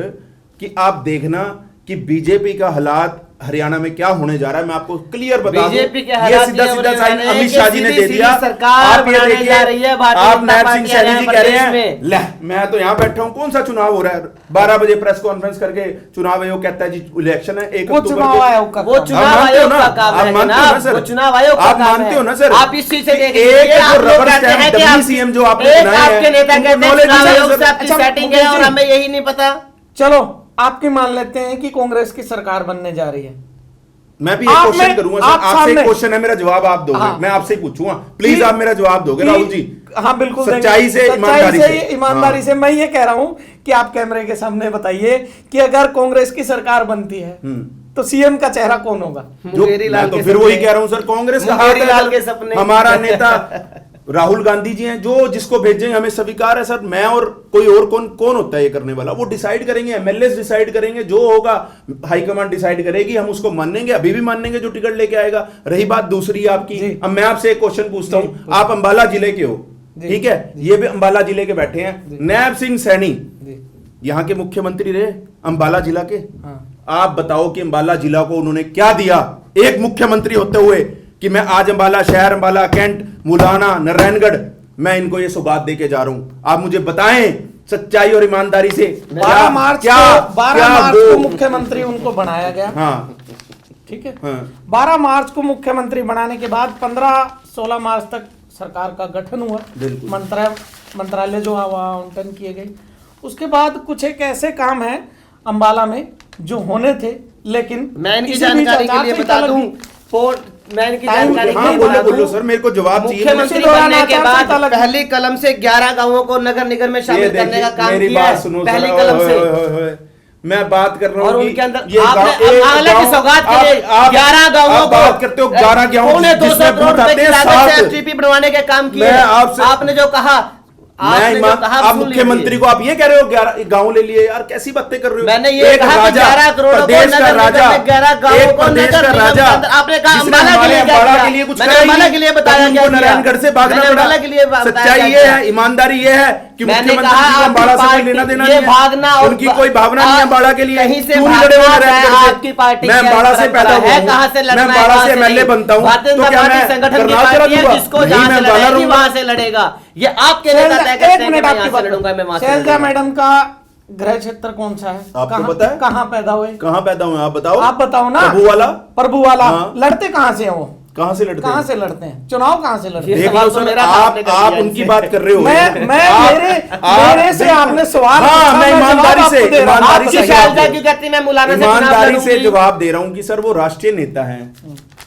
कि आप देखना कि बीजेपी का हालात हरियाणा में क्या होने जा रहा है। मैं आपको क्लियर बता दूं, बीजेपी के ये हालात सीधा ये सीधा होने साइन जा रहे हैं अमित कि शाह जी ने दे सीधी-सीधी दिया। सरकार आप ये बनाने देखिए, जा रही है भारतीय आप जनता नायब पार्टी सिंह सैनी जी हरियाणा कह रहे प्रदेश हैं, में। ले मैं तो यहाँ बैठा हूँ, कौन सा चुनाव हो रहा है? 12 बजे प्रेस कॉन्फ्रेंस करके चुनाव आयोग कहता है जी इलेक्शन है 1 वो अक्टूबर चुनाव को। आयोग का वो काम है। चुनाव आप मानते हो आयोग ना? का काम आप है मानते हो जनाब, ना सर? वो चुनाव आयोग का आप काम मानते हो ना सर? आप इस चीज से देख एक लीजिए, जो आप लोग रबर कहते हैं स्टैम्प कि डब्ल्यू आप- सीएम जो आपने एक बनाए हैं, आपके नेता उनको कहते हैं knowledge चुनाव नहीं है आयोग सर। से आपकी अच्छा, सेटिंग मुकेश है और जी। हमें यही नहीं पता। चलो आपकी मान लेते हैं कि कांग्रेस की सरकार बनने जा रही है। मैं भी एक आप क्वेश्चन में- करूंगा आप सर, आपसे सामने- एक क्वेश्चन है, मेरा जवाब आप दोगे। हाँ। मैं आपसे ही पूछूंगा, प्लीज कि- आप मेरा जवाब दोगे कि- राहुल जी। हाँ बिल्कुल सच्चाई देंगे। से, सच्चाई ईमानदारी से, से। ईमानदारी हाँ। से मैं ये कह रहा हूं कि आप कैमरे के सामने बताइए कि अगर कांग्रेस की सरकार बनती है तो सीएम का चेहरा कौन होगा? जो मुंगेरी लाल मैं तो के फिर सपने। वही कह रहा हूं सर, कांग्रेस का मुंगेरी हाथ है लाल सर। के सपने। हमारा नेता राहुल गांधी जी हैं, जो जिसको भेजेंगे हमें स्वीकार है सर। मैं और कोई और कौन होता है ये करने वाला? वो डिसाइड करेंगे, एमएलए डिसाइड करेंगे, जो होगा हाईकमांड डिसाइड करेगी, हम उसको मानेंगे, अभी भी मानेंगे जो टिकट लेके आएगा। रही बात दूसरी आपकी, जी। अब मैं आपसे एक क्वेश्चन पूछता जी, हूं। आप अंबाला जिले के हो, जी। ठीक है, ये भी अंबाला जिले के बैठे हैं। नायब सिंह सैनी जी। यहाँ के मुख्यमंत्री रहे अंबाला जिला के। हाँ। आप बताओ कि अंबाला जिला को उन्होंने क्या दिया एक मुख्यमंत्री होते हुए कि मैं आज अंबाला शहर, अंबाला कैंट, मुलाना, नारायणगढ़, मैं इनको ये सौगात दे के जा रहा हूं। आप मुझे बताएं सच्चाई और ईमानदारी से 12 मार्च क्या को 12 क्या मार्च वो- को मुख्यमंत्री उनको बनाया गया। हाँ ठीक है। हाँ 12 मार्च को मुख्यमंत्री बनाने के बाद 15-16 मार्च तक सरकार का गठन हुआ। बिल्कुल। मंत्रालय जो आवंटन किए गए, उसके बाद कुछ एक ऐसे काम है अंबाला में जो होने थे, लेकिन मैं इनकी इसी बीच जानकारी के लिए आचार बता संहिता दूं, लगी। मैं इनकी टाइम- जानकारी के हाँ लिए बोलो बता बोलो दूं, सर, मेरे को जवाब चाहिए। मुख्यमंत्री उसी दौरान बनने के आचार बाद संहिता लगी। पहली कलम से 11 गांवों को नगर निगम में ये शामिल करने देखिए, का काम मेरी किया बात है। सुनो पहली सर, कलम ओए, से ओए, ओए, ओए। मैं बात कर रहा हूँ और कि उनके अंदर ये आपने अम्बाला की सौगात के लिए 11 गांवों को बात करते हो 11 गांव पौने 200 करोड़ रुपए की लागत से एसटीपी बनवाने के काम किए। मैं आपसे आपने जो कहा आप मुख्यमंत्री को आप ये कह रहे हो 11 गांव ले लिए यार, कैसी बातें कर रहे हो? मैंने ये कहा कि 11 करोड़ प्रदेश का राजा, 11 गांवों को प्रदेश का नगर राजा, आपने कहा जिसने अम्बाला के लिए क्या अम्बाला किया? के लिए कुछ मैंने करा ही अम्बाला नहीं, के लिए बताया तब क्या उनको किया? नारायणगढ़ से भागना मैंने पड़ा। अम्बाला के लिए बताया सच्चाई क्या ये किया? है, ईमानदारी ये है कि मैंने मुख्यमंत्री कहा जी को अम्बाला से कोई आपकी लेना देना ये नहीं है। भागना और उनकी कोई भावना नहीं है अम्बाला के लिए। कहीं से क्यों नहीं लड़े वो भागना नारायणगढ़ से? आपकी पार्टी मैं की अम्बाला से परंपरा पैदा है, हुआ हूं, कहाँ से मैं लड़ना है, अम्बाला कहाँ से से एमएलए नहीं। बनता हूं, भारतीय तो जनता क्या पार्टी मैं संगठन की करनाल चला पार्टी है, दूंगा? जिसको नहीं, जहां मैं से अम्बाला लड़ेगी रहूंगा। वहां से लड़ेगा। ये आपके नेता तय करते हैं कि मैं यहाँ से लड़ूंगा, मैं वहां से शैलजा लड़ूंगा। मैडम का गृह क्षेत्र कौन सा है? आपको पता है? कहाँ पैदा हुए? कहाँ पैदा हुए आप बताओ? आप बताओ ना। प्रभु वाला? प्रभु वाला। हाँ। लड़ते कहाँ से हैं वो? कहाँ से लड़ते कहाँ हैं? से लड़ते हैं? चुनाव कहाँ से लड़ते हैं? देख सवाल लो तो सर, मेरा था, आपने कर आप दिया उनकी इनसे। बात कर रहे हो। मेरे से आपने सवाल हाँ, पूछा, मैं ईमानदारी जवाब से आपको दे रहा हूं। ईमानदारी आप से बताइए। जवाब शैलजा क्यों कहती मैं मुलाना से चुनाव ईमानदारी से लड़ूंगी? जवाब दे रहा हूं कि सर वो राष्ट्रीय नेता हैं,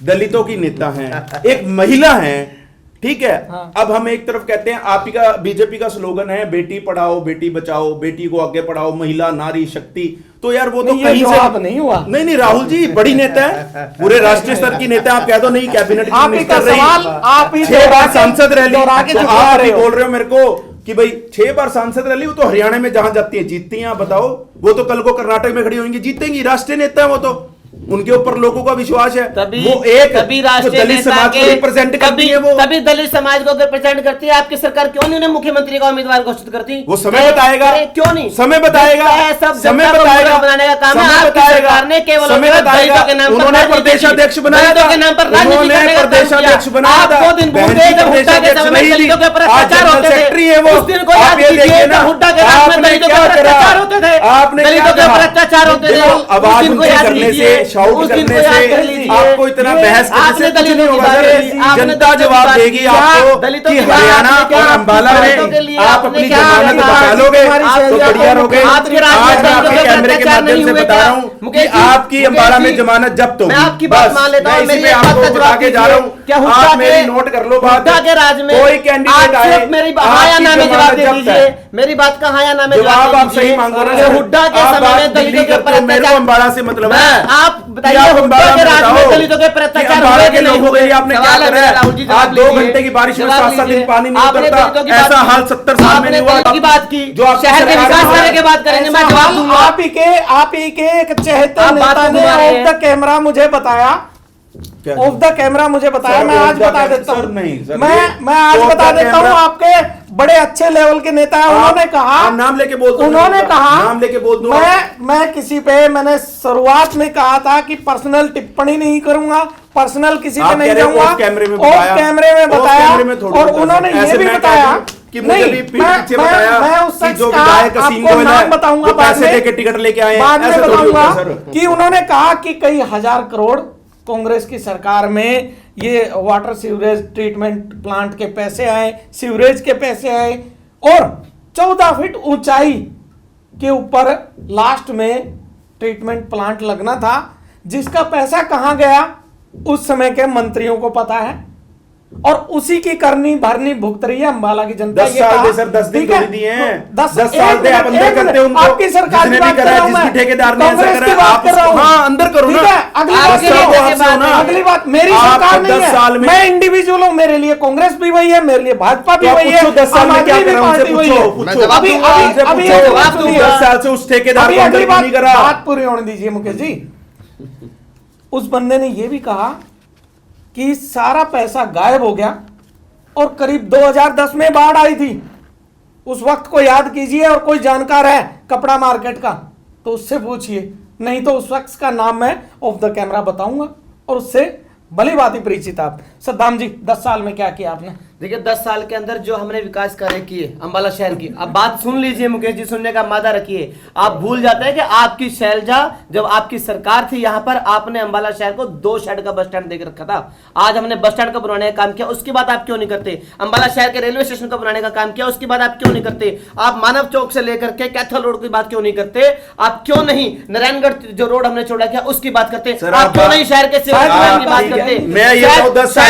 दलितों की नेता हैं, एक महिला हैं, ठीक है। हाँ। अब हम एक तरफ कहते हैं, आप ही का बीजेपी का स्लोगन है बेटी पढ़ाओ बेटी बचाओ, बेटी को आगे पढ़ाओ, महिला नारी शक्ति। तो यार वो तो नहीं, ये कहीं जवाब से नहीं हुआ। नहीं राहुल जी बड़ी नेता है, पूरे राष्ट्रीय स्तर की नेता। आप कह दो नहीं कैबिनेट की आप ही का मिनिस्टर रही, सवाल आप ही 6 बार दोहरा के- सांसद रह ली, दोहरा के तो चुका आप रहे ही हो। बोल रहे हो मेरे को कि भाई 6 बार सांसद रह ली, वो तो हरियाणा में जहां जाती है जीतती हैं। आप बताओ, वो तो कल को कर्नाटक में खड़ी होंगी, जीतेंगी, राष्ट्रीय नेता है वो तो, उनके ऊपर लोगों का विश्वास है। तभी वो एक तभी राष्ट्रीय दलित नेता समाज को के रिप्रेजेंट करती है वो। तभी दलित समाज को रिप्रेजेंट करती है। आपकी सरकार क्यों नहीं उन्हें मुख्यमंत्री का उम्मीदवार घोषित करती? वो समय बताएगा, क्यों नहीं? समय बताएगा, सब समय जनता को बताएगा, मूर्ख बनाने का काम है। समय आपकी बताएगा, सरकार ने केवल समय और केवल बताएगा। दलितों के नाम पर उन्होंने राजनीति प्रदेशाध्यक्ष की। बनाया दलितों था, के नाम पर राजनीति उन्होंने करने का काम प्रदेशाध्यक्ष किया। बनाया था। आप वो दिन भूलते हैं जब हुड्डा के समय में दलितों के ऊपर अत्याचार होते थे। सेक्रेटरी है वो। उस दिन को याद आप ये कीजिए देखिए ना, जब हुड्डा के राज में आपने दलितों के क्या ऊपर करा? अत्याचार होते थे। आपने दलितों के क्या ऊपर करा? अत्याचार होते थे। देखो, उस आवाज दिन को ऊंची याद करने कीजिए। से, शाउट उस दिन करने को याद से कर लीजिए। आपको इतना बहस करने आपने से कुछ दलितों नहीं की होगा बात सर। की, आपने जनता दलितों की जवाब बात देगी की। आपको दलितों कि की बात हरियाणा आपने और क्या अम्बाला दलितों के में लिए आप आपने अपनी क्या जमानत किया? बचा लोगे आप तो बढ़िया रहोगे। आपके आज राज्य मैं में आपके दलितों के कैमरे के अत्याचार माध्यम नहीं से हुए बता क्या? रहा हूँ मुकेश कि जी, आपकी अम्बाला में जमानत जब्त होगी। मैं आपकी बात मान लेता हूँ, मैं इसी मेरी पे एक बात आपको का बता जवाब के जा रहा हूँ। क्या हुड्डा आप के- मेरी नोट कर लो बात। हुड्डा के राज में कोई कैंडिडेट आप आए, सिर्फ मेरी हाँ या आपकी ना में जवाब जमानत दे जब्त दीजिए। है। मेरी बात का हाँ या ना में जवाब दे आप सही दीजिए। मांगो ना ये सर। हुड्डा के आप समय बात में दलितों दिल्ली के ऊपर करते हो, मेरे को अत्याचार- अम्बाला से मतलब है। आप बताइए आप हुड्डा अम्बाला के में राज में बताओ दलितों के ऊपर कि अत्याचार अम्बाला हुए के कि नहीं लोगों के हुए? लिए आपने क्या सवाल है करा मेरा, राहुल जी है? जवाब आज 2 लीजिए। घंटे की बारिश में जवाब 7-7 दिन लीजिए। पानी नहीं आपने उतरता। दलितों की बात ऐसा की। हाल 70 साल में आपने नहीं हुआ। दलितों की बात की। जो आपकी शहर के सरकार विकास में करने की बात करेंगे, मैं जवाब दूंगा। आप ही के एक चहेते आप बात नेता को ने घुमा रहे ऑफ हैं। द कैमरा मुझे बताया, क्या? ऑफ द कैमरा मुझे बताया, सर, मैं off आज the बता camera- देता सर, हूँ। नहीं, सर, मैं आज off the बता देता हूँ, camera- आपके बड़े अच्छे लेवल के नेता हैं, उन्होंने कहा, आप नाम लेके बोल दो। उन्होंने कहा, नाम लेके बोल दो। मैं किसी पे, मैंने शुरुआत में कहा था कि पर्सनल टिप्पणी नहीं करूंगा, पर्सनल किसी पे आप नहीं कह रहे हो जाऊंगा। off कैमरे में ऑफ बताया। कैमरे में ऑफ बताया कैमरे में थोड़ी और बता उन्होंने सकते। ये ऐसे भी मैं बताया कह दूं कि मुझे भी पीठ पीछे बताया मैं उस कि शख्स जो का विधायक असीम आपको गोयल है, नाम बताऊंगा वो बाद पैसे में, देके टिकट लेके आए हैं। बाद में ऐसे थोड़ी बताऊंगा होता है, सर। कि उन्होंने कहा कि कई हजार करोड़ कांग्रेस की सरकार में ये वाटर सीवरेज ट्रीटमेंट प्लांट के पैसे आए, सीवरेज के पैसे आए और 14 फीट ऊंचाई के ऊपर लास्ट में ट्रीटमेंट प्लांट लगना था, जिसका पैसा कहां गया उस समय के मंत्रियों को पता है और उसी की करनी भरनी भुगत रही है अम्बाला की जनता। 10 ये साल कहा, दे सर, 10 दिन ठीक है? थोड़ी दिए हैं। 10 साल दे आप अंदर करते हो उनको। आपकी सरकार जिसने की भी बात कर करा रहा है, हूं मैं, जिस भी ठेकेदार ने ऐसा कांग्रेस करा की है, बात आप कर रहा उसको- हूं। हाँ, अंदर करो ठीक ना। है, अगली आप बात के करो, लिए आप कैसे बात सुनो। है? अगली बात, मेरी आप सरकार नहीं 10 है, साल में- मैं इंडिविजुअल हूं, मेरे लिए कांग्रेस भी वही है, मेरे लिए भाजपा भी तो आप वही है, पूछो 10 साल आम में क्या आदमी भी करा, उनसे पार्टी वही पूछो, है। पूछो। अभी उनसे अभी पूछो, जवाब दूंगा। 10 साल से उस ठेकेदार अभी को अंदर अगली क्यों नहीं करा? बात पूरी होने दीजिए मुकेश जी। उस बंदे ने यह भी कहा कि सारा पैसा गायब हो गया और करीब 2010 में बाढ़ आई थी, उस वक्त को याद कीजिए, और कोई जानकार है कपड़ा मार्केट का तो उससे पूछिए, नहीं तो उस शख्स का नाम मैं ऑफ द कैमरा बताऊंगा और उससे भली बात ही परिचित आप। सद्दाम जी, 10 साल में क्या किया आपने? देखिए 10 साल के अंदर जो हमने विकास कार्य किए अम्बाला शहर की, अब बात सुन लीजिए मुकेश जी, सुनने का मादा रखिए। आप भूल जाते हैं कि आपकी शैलजा, जब आपकी सरकार थी यहाँ पर, आपने अम्बाला शहर को 2 शेड का बस स्टैंड देकर रखा था। आज हमने बस स्टैंड का बनाने का काम किया, उसकी बात आप क्यों नहीं करते? अम्बाला शहर के रेलवे स्टेशन का बनाने का काम किया, उसकी बात आप क्यों नहीं करते? आप मानव चौक से लेकर के कैथल रोड की बात क्यों नहीं करते? आप क्यों नहीं नारायणगढ़ जो रोड हमने छोड़ा किया उसकी बात करते? सर, आप आप क्यों नहीं शहर के सिविल आप- की बात ठीक है। करते? मैं ये कहूं 10 साल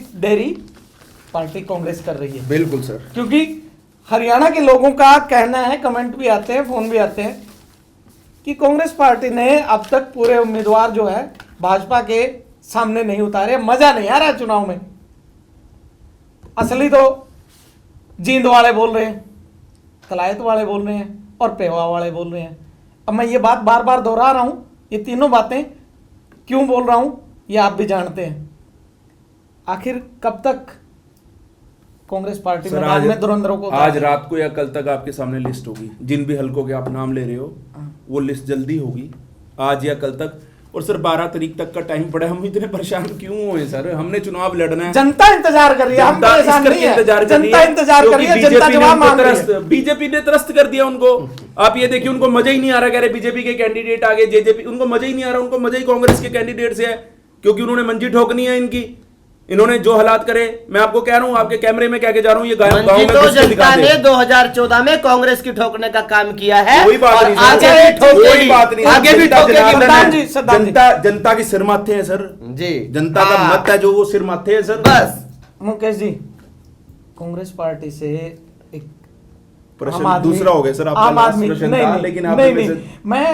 देरी पार्टी कांग्रेस कर रही है। बिल्कुल सर। क्योंकि हरियाणा के लोगों का कहना है, कमेंट भी आते हैं, फोन भी आते हैं कि कांग्रेस पार्टी ने अब तक पूरे उम्मीदवार जो है भाजपा के सामने नहीं उतारे, मजा नहीं आ रहा चुनाव में। असली तो जींद वाले बोल रहे हैं, कलायत वाले बोल रहे हैं और पेवा वाले बोल रहे हैं। अब मैं ये बात बार बार दोहरा रहा हूं, ये तीनों बातें क्यों बोल रहा हूं ये आप भी जानते हैं। आखिर कब तक कांग्रेस पार्टी सर, मैदान में धुरंधरों को आज रात को या कल तक आपके सामने लिस्ट होगी। जिन भी हलकों के आप नाम ले रहे हो वो लिस्ट जल्दी होगी, आज या कल तक। और सर 12 तारीख तक का टाइम पड़ा है। हम इतने परेशान क्यों हुए सर? हमने चुनाव लड़ना है, जनता इंतजार कर रही है, हम परेशान नहीं है। जनता इंतजार कर रही है, जनता जवाब मांग रही है। बीजेपी ने त्रस्त कर दिया उनको। आप ये देखिए, उनको मजा ही नहीं आ रहा, कह रहे बीजेपी के कैंडिडेट आगे, जेजेपी, उनको मजा ही नहीं आ रहा। उनको मजा ही कांग्रेस के कैंडिडेट से है, क्योंकि उन्होंने मंजी ठोकनी है इनकी। इन्होंने जो हालात करे, मैं आपको कह रहा हूं, आपके कैमरे में कह के जा रहा हूं, ये गांव में तो जनता ने 2014 में कांग्रेस की ठोकने का काम किया है। कोई बात नहीं, आगे भी कोई बात नहीं, आगे भी ठोकेगी। जनता की सिर माथे है सर जी, जनता का मत है जो वो सिर माथे है सर। बस मुकेश जी, कांग्रेस पार्टी से एक प्रश्न दूसरा हो गया सर, आम आदमी लेकिन नहीं, मैं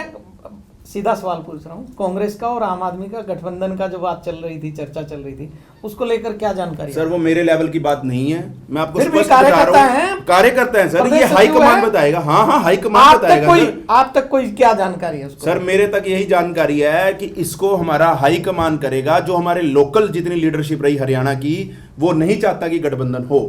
सीधा सवाल पूछ रहा हूँ। कांग्रेस का और आम आदमी का गठबंधन का जो बात चल रही थी, चर्चा चल रही थी, उसको लेकर क्या जानकारी सर? वो मेरे लेवल की बात नहीं है, मैं आपको फिर भी स्पष्ट बता रहा हूं। कार्यकर्ता है सर, ये हाईकमान बताएगा। हाँ, हाईकमान बताएगा। आप तक कोई क्या जानकारी है उसको? सर मेरे तक यही जानकारी है कि इसको हमारा हाईकमान करेगा। जो हमारे लोकल जितनी लीडरशिप रही हरियाणा की, वो नहीं चाहता कि गठबंधन हो।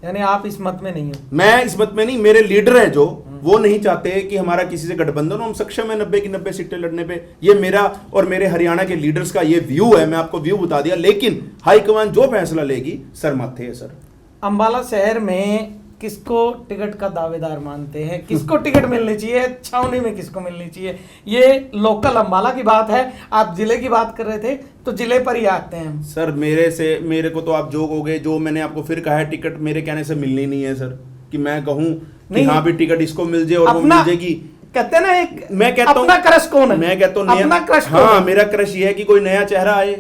यानी आप इस मत में नहीं हो? मैं इस मत में नहीं, मेरे लीडर हैं जो, वो नहीं चाहते कि हमारा किसी से गठबंधन हो। हम सक्षम है 90 की 90 सीटें लड़ने पे। ये मेरा और मेरे हरियाणा के लीडर्स का ये व्यू है। मैं आपको व्यू बता दिया, लेकिन हाईकमान जो फैसला लेगी सर माथे है सर। अंबाला शहर में किसको टिकट का दावेदार मानते हैं? किसको टिकट मिलनी चाहिए? छावनी में किसको मिलनी चाहिए? ये लोकल अंबाला की बात है। आप जिले की बात कर रहे थे, तो जिले पर ही आते हैं सर। मेरे को तो आप जो कहोगे, जो मैंने आपको फिर कहा है, टिकट मेरे कहने से मिलनी नहीं है सर। कि मैं कहूं कि हाँ भी टिकट इसको मिल जाए और वो मिल जाएगी। कहते हैं ना, एक मैं कहता हूं अपना क्रश कौन है? मैं कहता हूं अपना क्रश कौन हाँ, है? मेरा क्रश ये है कि कोई नया चेहरा आए।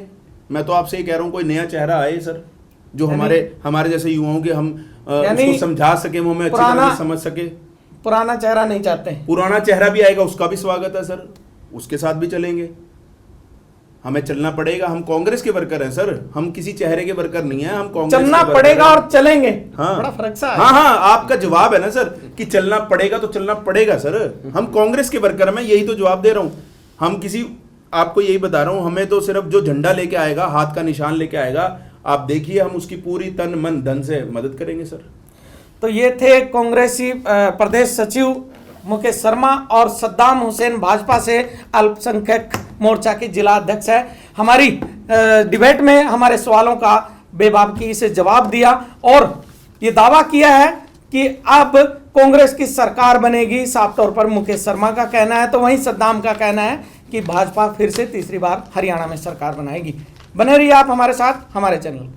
मैं तो आपसे ही कह रहा हूं, कोई नया चेहरा आए सर, जो हमारे जैसे युवाओं के हम उसको समझा सके, वो हमें अच्छी तरह से समझ सके। पुराना चेहरा नहीं चाहते? पुराना चेहरा भी आएगा, उसका भी स्वागत है सर, उसके साथ भी चलेंगे। हमें चलना पड़ेगा। हम कांग्रेस के वर्कर हैं सर, हम किसी चेहरे के वर्कर नहीं है। हम कांग्रेस चलना पड़ेगा और चलेंगे। हाँ, बड़ा फर्क सा है। हाँ, आपका जवाब है ना सर कि चलना पड़ेगा तो चलना पड़ेगा सर। हम कांग्रेस के वर्कर हैं, मैं यही तो जवाब दे रहा हूं। हम किसी, आपको यही बता रहा हूं, हमें तो सिर्फ जो झंडा लेके आएगा, हाथ का निशान लेके आएगा, आप देखिए हम उसकी पूरी तन मन धन से मदद करेंगे सर। तो ये थे कांग्रेसी प्रदेश सचिव मुकेश शर्मा और सद्दाम हुसैन, भाजपा से अल्पसंख्यक मोर्चा के जिला अध्यक्ष है। हमारी डिबेट में हमारे सवालों का बेबाकी से जवाब दिया और ये दावा किया है कि अब कांग्रेस की सरकार बनेगी। साफ तौर पर मुकेश शर्मा का कहना है, तो वहीं सद्दाम का कहना है कि भाजपा फिर से तीसरी बार हरियाणा में सरकार बनाएगी। बने रहिए आप हमारे साथ, हमारे चैनल।